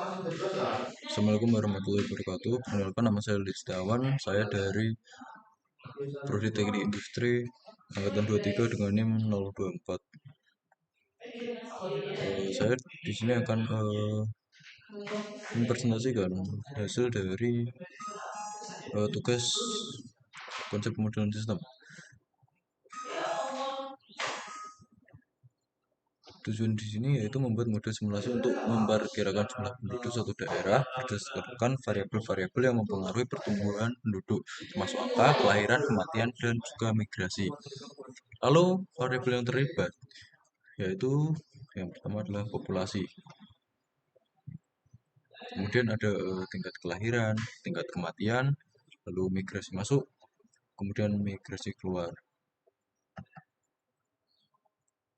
Assalamualaikum warahmatullahi wabarakatuh. Perkenalkan, nama saya Lid Setiawan. Saya dari Prodi Teknik Industri angkatan 23 dengan NIM 024. Saya di sini akan mempresentasikan hasil dari tugas konsep pemodelan sistem. Tujuan di sini yaitu membuat model simulasi untuk memperkirakan jumlah penduduk suatu daerah berdasarkan variabel-variabel yang mempengaruhi pertumbuhan penduduk, termasuk angka, kelahiran, kematian, dan juga migrasi. Lalu variabel yang terlibat yaitu yang pertama adalah populasi. Kemudian ada tingkat kelahiran, tingkat kematian, lalu migrasi masuk, kemudian migrasi keluar.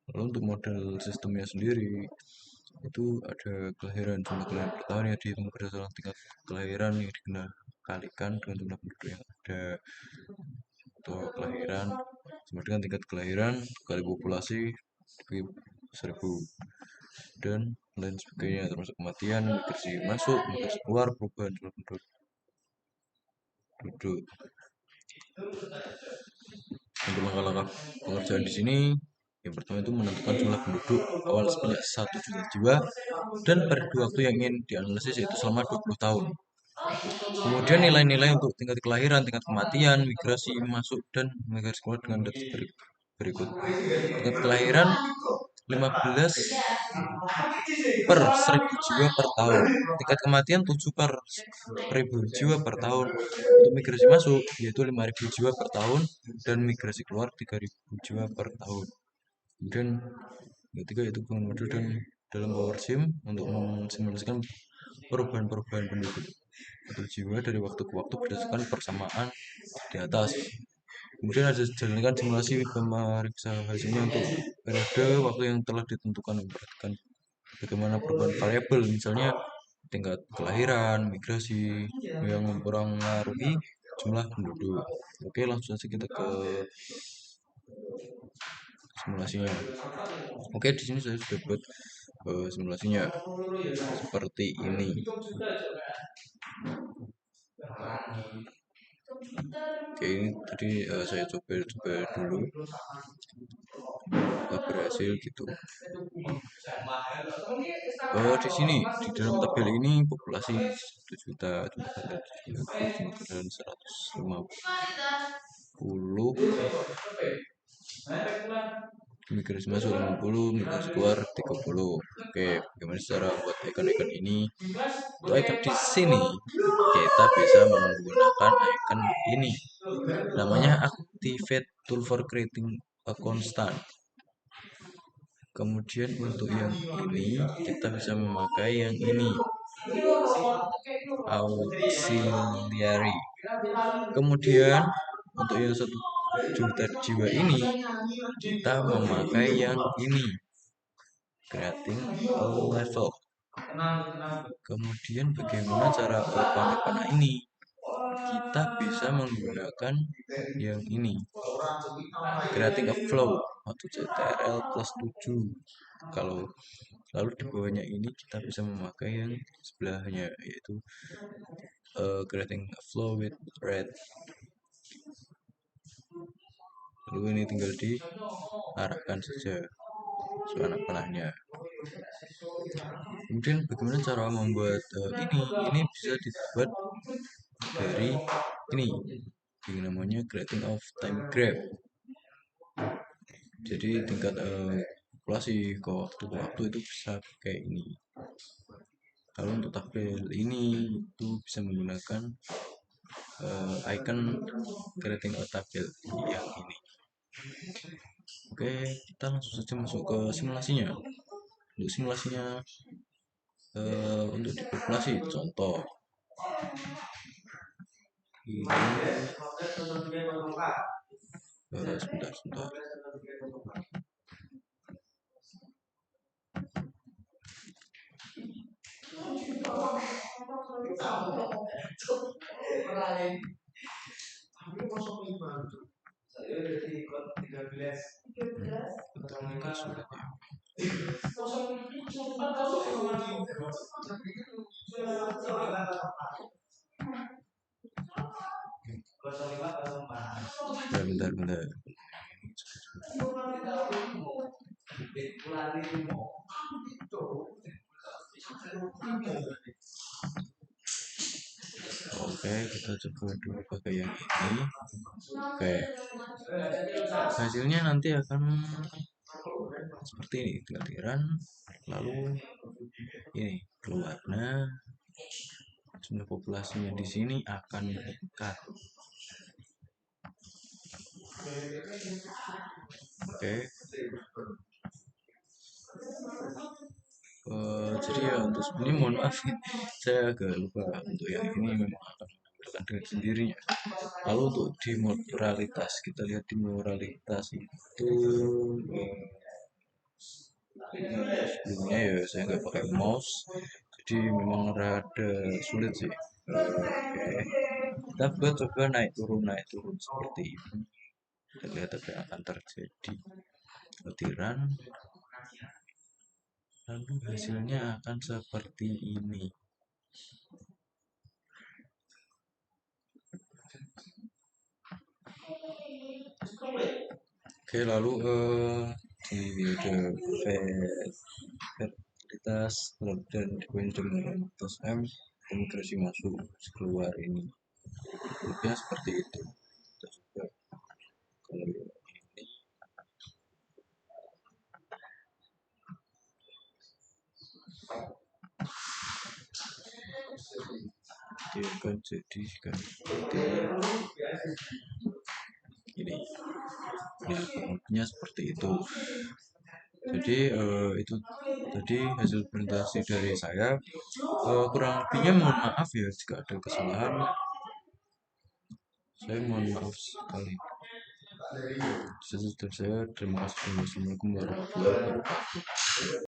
Lalu untuk model sistemnya sendiri itu ada kelahiran, jumlah kelahiran per tahun yang dihitung berdasarkan tingkat kelahiran yang dikalikan dengan jumlah penduduk yang ada, atau kelahiran sama dengan tingkat kelahiran kali populasi dibagi 1000 dan lain sebagainya, termasuk kematian, migrasi masuk, migrasi keluar, perubahan jumlah penduduk. Untuk langkah-langkah pengerjaan di sini, yang pertama itu menentukan jumlah penduduk awal sebanyak 1 juta jiwa dan periode waktu yang ingin dianalisis yaitu selama 20 tahun. Kemudian nilai-nilai untuk tingkat kelahiran, tingkat kematian, migrasi masuk, dan migrasi keluar dengan data berikut. Tingkat kelahiran 15 per 1000 jiwa per tahun. Tingkat kematian 7 per 1000 jiwa per tahun. Untuk migrasi masuk yaitu 5000 jiwa per tahun dan migrasi keluar 3000 jiwa per tahun. Kemudian yang ketiga yaitu penggunaan model dan dalam PowerSim untuk mensimulasikan perubahan-perubahan penduduk atau jiwa dari waktu ke waktu berdasarkan persamaan di atas. Kemudian ada jalankan simulasi pemeriksa hasilnya untuk periode waktu yang telah ditentukan, memperhatikan bagaimana perubahan variabel, misalnya tingkat kelahiran, migrasi yang mempengaruhi jumlah penduduk. Oke, langsung saja kita ke simulasinya. Oke, di sini saya sudah buat simulasinya seperti ini. Oke, ini tadi saya coba dulu, berhasil gitu. Di sini di dalam tabel ini populasi 1 juta, jumlah kendaraan 150, migrasi masuk 50, migrasi keluar 30. Oke, bagaimana cara buat icon-icon ini? Untuk icon di sini kita bisa menggunakan icon ini, namanya activate tool for creating a constant. Kemudian untuk yang ini kita bisa memakai yang ini, auxiliary. Kemudian untuk yang 1 juta jiwa ini kita memakai yang ini, creating a level. Kemudian bagaimana cara panah-panah ini? Kita bisa menggunakan yang ini, creating a flow atau CTRL plus 7. Kalau lalu di bawahnya ini kita bisa memakai yang sebelahnya, yaitu creating a flow with red. Lalu ini tinggal diarahkan saja anak panahnya. Kemudian bagaimana cara membuat ini bisa dibuat dari ini namanya creating of time graph. Jadi tingkat populasi ke waktu itu bisa kayak ini. Lalu untuk tabel ini itu bisa menggunakan icon creating a tabel yang ini. Oke, kita langsung saja masuk ke simulasinya. Untuk simulasinya untuk di populasi, contoh ini sebentar. Agak sulit ya. Bentar, bentar, bentar. Oke, kita coba dulu pakai yang ini. Oke, hasilnya nanti akan seperti ini, giliran lalu ini keluarnya jumlah populasinya di sini akan meningkat. Oke. Jadi ya untuk ini mohon maaf saya agak lupa untuk yang ini memang akan menampilkan dengan sendirinya. Lalu untuk di moralitas kita lihat di moralitas itu sebelumnya ya saya nggak pakai mouse jadi memang rada sulit sih. Oke, kita coba naik turun seperti ini. Kita lihat apa yang akan terjadi. Butiran lalu hasilnya akan seperti ini. Oke, lalu di fertilitas dan dengan atas M imigrasi masuk keluar ini lebihnya seperti itu. Kita coba kalau ini dia akan jadikan seperti ini. Nah, kurangnya seperti itu. Jadi itu tadi hasil presentasi dari saya. Kurang lebihnya mohon maaf ya jika ada kesalahan. Saya mohon maaf sekali. Saya terima kasih. Assalamualaikum warahmatullahi wabarakatuh.